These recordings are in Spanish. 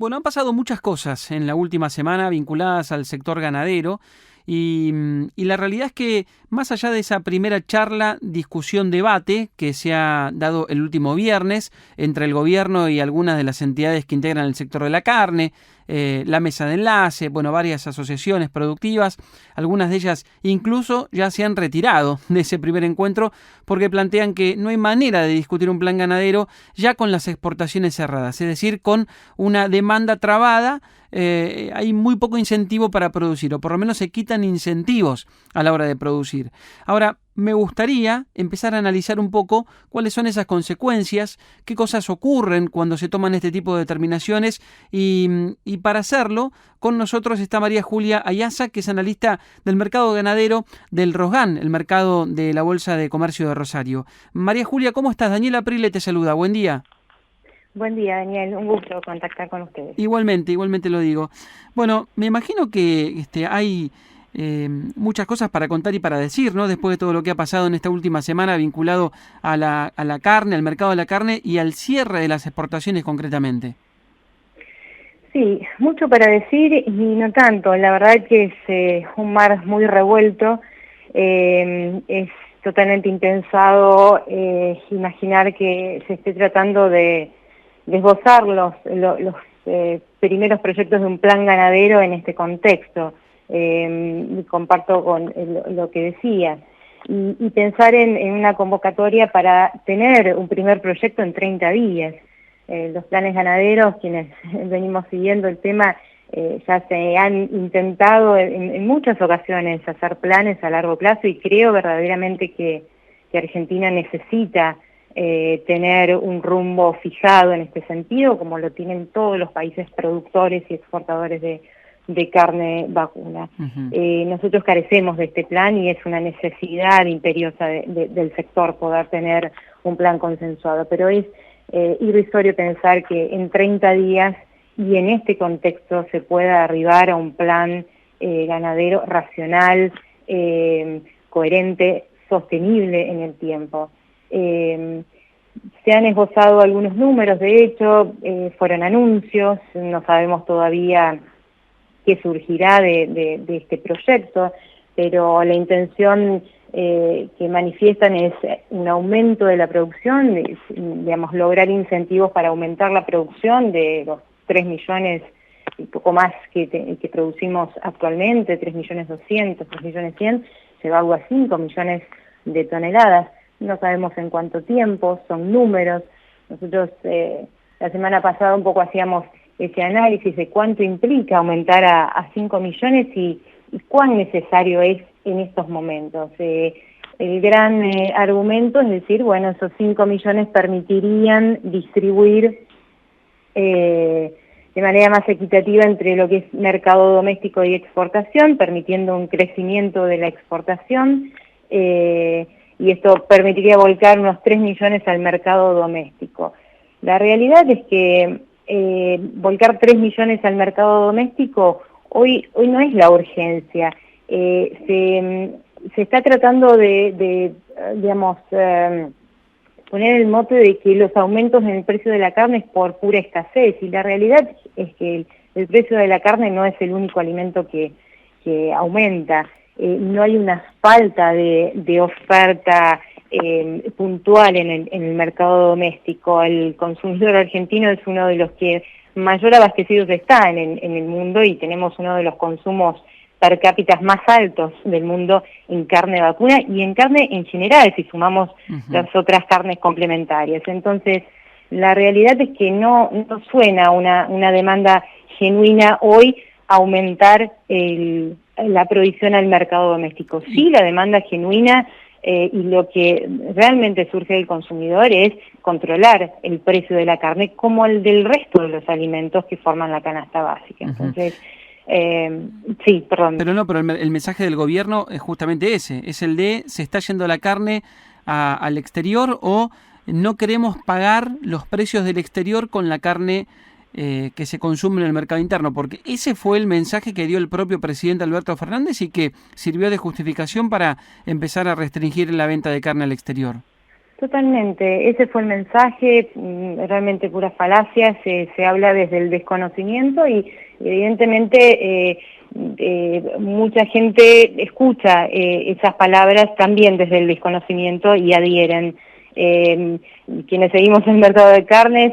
Bueno, han pasado muchas cosas en la última semana vinculadas al sector ganadero y la realidad es que más allá de esa primera charla, discusión, debate que se ha dado el último viernes entre el gobierno y algunas de las entidades que integran el sector de la carne, la mesa de enlace, bueno, varias asociaciones productivas, algunas de ellas incluso ya se han retirado de ese primer encuentro porque plantean que no hay manera de discutir un plan ganadero ya con las exportaciones cerradas, es decir, con una demanda trabada. Hay muy poco incentivo para producir, o por lo menos se quitan incentivos a la hora de producir. Ahora, me gustaría empezar a analizar un poco cuáles son esas consecuencias, qué cosas ocurren cuando se toman este tipo de determinaciones y para hacerlo, con nosotros está María Julia Ayaza, que es analista del mercado ganadero del Rosgan, el mercado de la Bolsa de Comercio de Rosario. María Julia, ¿cómo estás? Daniel Aprile te saluda, buen día. Buen día, Daniel. Un gusto contactar con ustedes. Igualmente lo digo. Bueno, me imagino que hay muchas cosas para contar y para decir, ¿no? Después de todo lo que ha pasado en esta última semana vinculado a la carne, al mercado de la carne y al cierre de las exportaciones concretamente. Sí, mucho para decir y no tanto. La verdad que es un mar muy revuelto. Es totalmente impensado imaginar que se esté tratando de esbozar los primeros proyectos de un plan ganadero en este contexto. Comparto con lo que decía. Y pensar en una convocatoria para tener un primer proyecto en 30 días. Los planes ganaderos, quienes venimos siguiendo el tema, ya se han intentado en muchas ocasiones hacer planes a largo plazo y creo verdaderamente que Argentina necesita tener un rumbo fijado en este sentido, como lo tienen todos los países productores y exportadores de carne vacuna. Nosotros carecemos de este plan y es una necesidad imperiosa del sector poder tener un plan consensuado, pero es irrisorio pensar que en 30 días y en este contexto se pueda arribar a un plan ganadero racional, coherente, sostenible en el tiempo. Se han esbozado algunos números, de hecho, fueron anuncios, no sabemos todavía qué surgirá de este proyecto, pero la intención que manifiestan es un aumento de la producción, digamos, lograr incentivos para aumentar la producción de los 3 millones y poco más que producimos actualmente, 3.200.000, 3.100.000, llevarlo a 5 millones de toneladas. No sabemos en cuánto tiempo, son números. Nosotros la semana pasada un poco hacíamos ese análisis de cuánto implica aumentar a 5 millones y cuán necesario es en estos momentos. El gran argumento es decir, bueno, esos 5 millones permitirían distribuir de manera más equitativa entre lo que es mercado doméstico y exportación, permitiendo un crecimiento de la exportación, y esto permitiría volcar unos 3 millones al mercado doméstico. La realidad es que volcar 3 millones al mercado doméstico hoy no es la urgencia. Se está tratando digamos, poner el mote de que los aumentos en el precio de la carne es por pura escasez, y la realidad es que el precio de la carne no es el único alimento que aumenta. No hay una falta de oferta puntual en el mercado doméstico. El consumidor argentino es uno de los que mayor abastecidos está en el mundo y tenemos uno de los consumos per cápita más altos del mundo en carne vacuna y en carne en general, si sumamos las otras carnes complementarias. Entonces, la realidad es que no suena una demanda genuina hoy aumentar la provisión al mercado doméstico. Sí, la demanda genuina y lo que realmente surge del consumidor es controlar el precio de la carne como el del resto de los alimentos que forman la canasta básica. Entonces, sí, perdón. Pero el mensaje del gobierno es justamente ese, es el de se está yendo la carne al exterior o no queremos pagar los precios del exterior con la carne que se consume en el mercado interno, porque ese fue el mensaje que dio el propio presidente Alberto Fernández y que sirvió de justificación para empezar a restringir la venta de carne al exterior. Totalmente, ese fue el mensaje, realmente puras falacias, se habla desde el desconocimiento y evidentemente mucha gente escucha esas palabras también desde el desconocimiento y adhieren. Quienes seguimos el mercado de carnes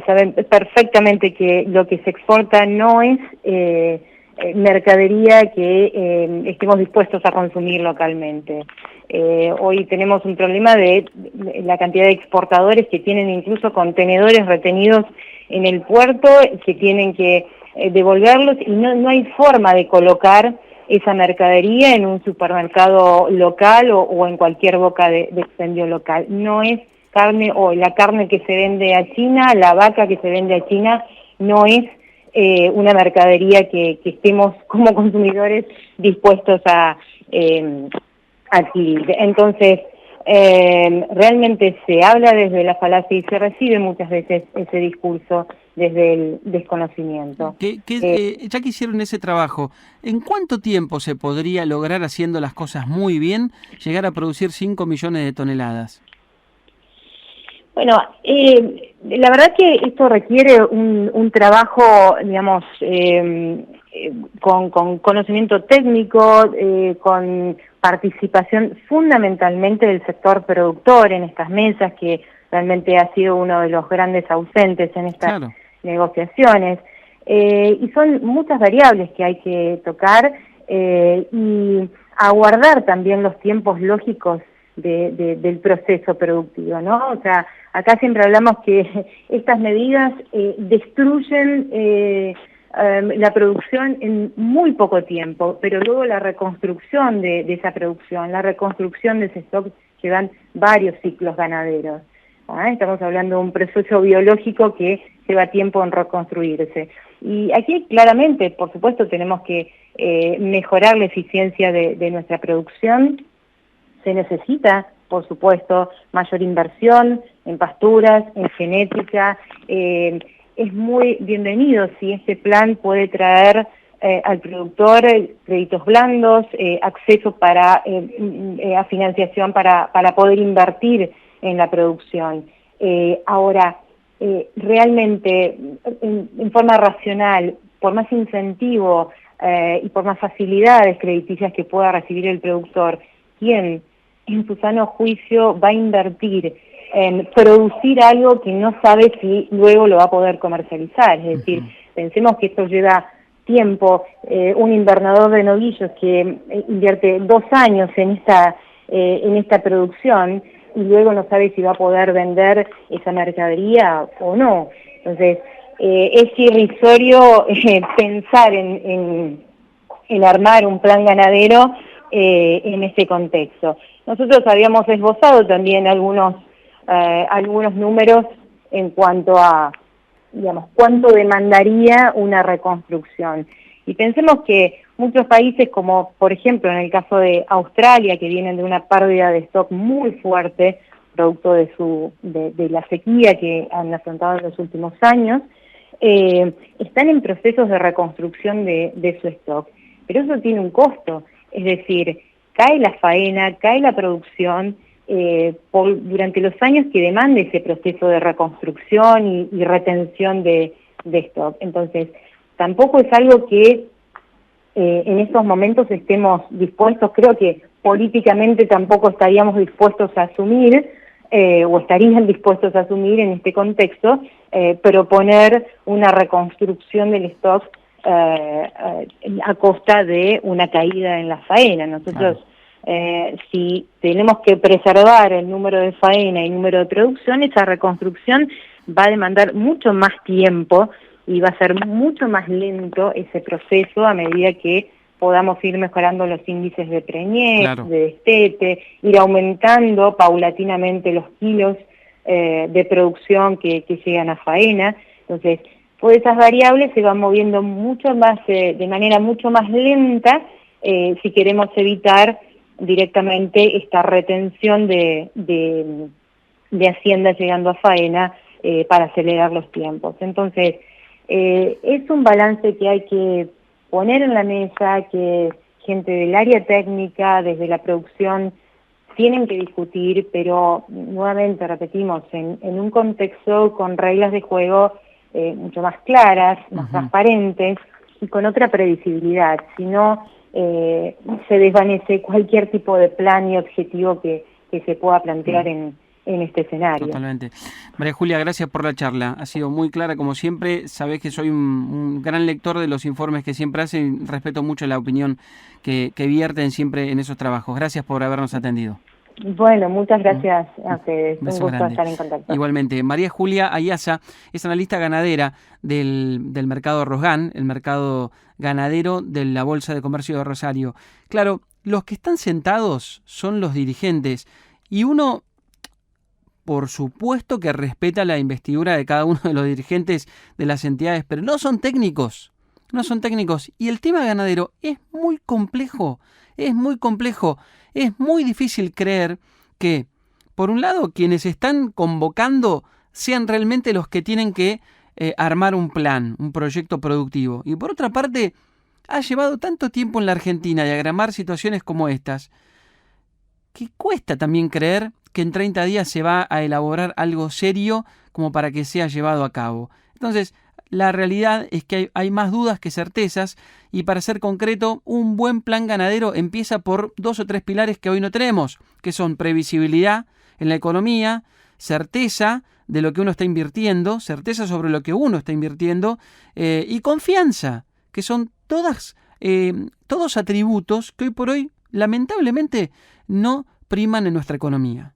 saben perfectamente que lo que se exporta no es mercadería que estemos dispuestos a consumir localmente. Hoy tenemos un problema de la cantidad de exportadores que tienen incluso contenedores retenidos en el puerto, que tienen que devolverlos y no hay forma de colocar esa mercadería en un supermercado local o en cualquier boca de expendio local. No es carne, o la carne que se vende a China, la vaca que se vende a China, no es una mercadería que estemos como consumidores dispuestos a adquirir. Entonces, realmente se habla desde la falacia y se recibe muchas veces ese discurso desde el desconocimiento. Ya que hicieron ese trabajo, ¿en cuánto tiempo se podría lograr, haciendo las cosas muy bien, llegar a producir 5 millones de toneladas? Bueno, la verdad que esto requiere un trabajo, digamos, con conocimiento técnico, con participación fundamentalmente del sector productor en estas mesas, que realmente ha sido uno de los grandes ausentes en estas negociaciones. Y son muchas variables que hay que tocar y aguardar también los tiempos lógicos del proceso productivo, ¿no? O sea, acá siempre hablamos que estas medidas destruyen la producción en muy poco tiempo, pero luego la reconstrucción de esa producción, la reconstrucción de ese stock, llevan varios ciclos ganaderos. Estamos hablando de un proceso biológico que lleva tiempo en reconstruirse. Y aquí claramente, por supuesto, tenemos que mejorar la eficiencia de nuestra producción. Se necesita, por supuesto, mayor inversión en pasturas, en genética. Es muy bienvenido si este plan puede traer al productor créditos blandos, acceso a financiación para poder invertir en la producción. Ahora, realmente, en forma racional, por más incentivo y por más facilidades crediticias que pueda recibir el productor, ¿quién en su sano juicio va a invertir en producir algo que no sabe si luego lo va a poder comercializar? Es decir, pensemos que esto lleva tiempo. Un invernador de novillos que invierte 2 años en esta producción y luego no sabe si va a poder vender esa mercadería o no. Entonces, es irrisorio pensar en armar un plan ganadero en este contexto. Nosotros habíamos esbozado también algunos números en cuanto a, digamos, cuánto demandaría una reconstrucción. Y pensemos que muchos países, como por ejemplo en el caso de Australia, que vienen de una pérdida de stock muy fuerte, producto de la sequía que han afrontado en los últimos años, están en procesos de reconstrucción de su stock. Pero eso tiene un costo, es decir, cae la faena, cae la producción durante los años que demande ese proceso de reconstrucción y retención de stock. Entonces, tampoco es algo que en estos momentos estemos dispuestos, creo que políticamente tampoco estaríamos dispuestos a asumir, o estarían dispuestos a asumir en este contexto, proponer una reconstrucción del stock a costa de una caída en la faena. Nosotros, si tenemos que preservar el número de faena y el número de producción, esa reconstrucción va a demandar mucho más tiempo y va a ser mucho más lento ese proceso a medida que podamos ir mejorando los índices de preñez, de destete, ir aumentando paulatinamente los kilos de producción que llegan a faena. Entonces, todas esas variables se van moviendo mucho más, de manera mucho más lenta, si queremos evitar directamente esta retención de hacienda llegando a faena para acelerar los tiempos. Entonces, es un balance que hay que poner en la mesa, que gente del área técnica, desde la producción, tienen que discutir, pero nuevamente repetimos, en un contexto con reglas de juego mucho más claras, más transparentes y con otra previsibilidad. Si no, se desvanece cualquier tipo de plan y objetivo que se pueda plantear en este escenario. Totalmente. María Julia, gracias por la charla. Ha sido muy clara como siempre. Sabés que soy un gran lector de los informes que siempre hacen. Respeto mucho la opinión que vierten siempre en esos trabajos. Gracias por habernos atendido. Bueno, muchas gracias a ustedes. Un gusto grande. estar en contacto. Igualmente. María Julia Ayaza es analista ganadera del mercado Rosgan, el mercado ganadero de la Bolsa de Comercio de Rosario. Claro, los que están sentados son los dirigentes y uno, por supuesto que respeta la investidura de cada uno de los dirigentes de las entidades, pero no son técnicos. No son técnicos. Y el tema ganadero es muy complejo. Es muy complejo. Es muy difícil creer que, por un lado, quienes están convocando sean realmente los que tienen que armar un plan, un proyecto productivo. Y por otra parte, ha llevado tanto tiempo en la Argentina diagramar situaciones como estas, que cuesta también creer que en 30 días se va a elaborar algo serio como para que sea llevado a cabo. Entonces, la realidad es que hay más dudas que certezas y, para ser concreto, un buen plan ganadero empieza por 2 o 3 pilares que hoy no tenemos, que son previsibilidad en la economía, certeza de lo que uno está invirtiendo, certeza sobre lo que uno está invirtiendo y confianza, que son todos atributos que hoy por hoy lamentablemente no priman en nuestra economía.